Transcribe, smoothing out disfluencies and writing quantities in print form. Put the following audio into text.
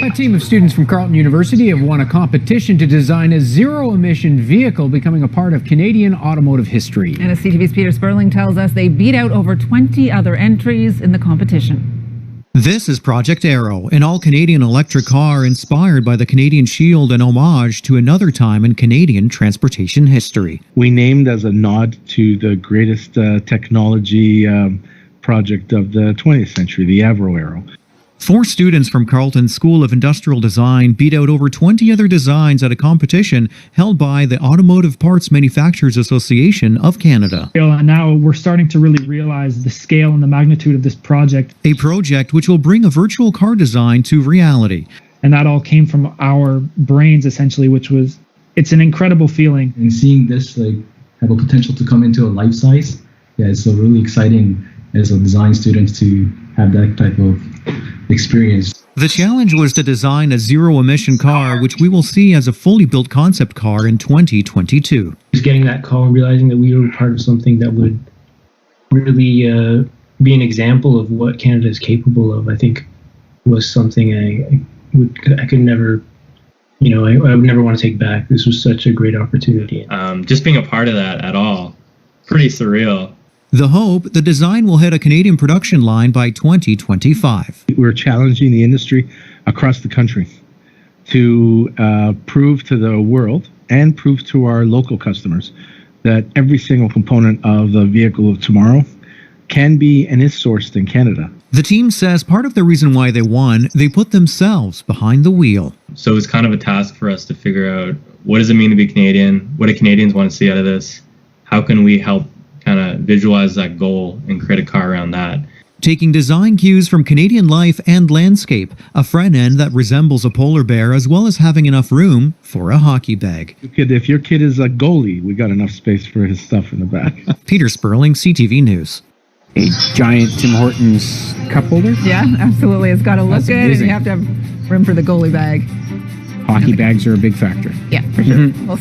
A team of students from Carleton University have won a competition to design a zero-emission vehicle, becoming a part of Canadian automotive history. And as CTV's Peter Sperling tells us, they beat out over 20 other entries in the competition. This is Project Arrow, an all-Canadian electric car inspired by the Canadian Shield and homage to another time in Canadian transportation history. We named as a nod to the greatest technology project of the 20th century, the Avro Arrow. 4 students from Carleton School of Industrial Design beat out over 20 other designs at a competition held by the Automotive Parts Manufacturers Association of Canada. And now we're starting to really realize the scale and the magnitude of this project. A project which will bring a virtual car design to reality. And that all came from our brains, essentially, it's an incredible feeling. And seeing this have a potential to come into a life size, it's really exciting as a design student to have that type of experience. The challenge was to design a zero-emission car, which we will see as a fully built concept car in 2022. Just getting that call and realizing that we were part of something that would really be an example of what Canada is capable of, I think, was something I could never, I would never want to take back. This was such a great opportunity. Just being a part of that at all, pretty surreal. The hope, the design will hit a Canadian production line by 2025. We're challenging the industry across the country to prove to the world and prove to our local customers that every single component of the vehicle of tomorrow can be and is sourced in Canada. The team says part of the reason why they won, they put themselves behind the wheel. So it was kind of a task for us to figure out, what does it mean to be Canadian? What do Canadians want to see out of this? How can we help kind of visualize that goal and create a car around that? Taking design cues from Canadian life and landscape, a front end that resembles a polar bear, as well as having enough room for a hockey bag. If your kid is a goalie, we got enough space for his stuff in the back. Peter Sperling, CTV News. A giant Tim Hortons cup holder. Yeah, absolutely. It's got to look good, and you have to have room for the goalie bag. Hockey bags are a big factor. Yeah, for sure. We'll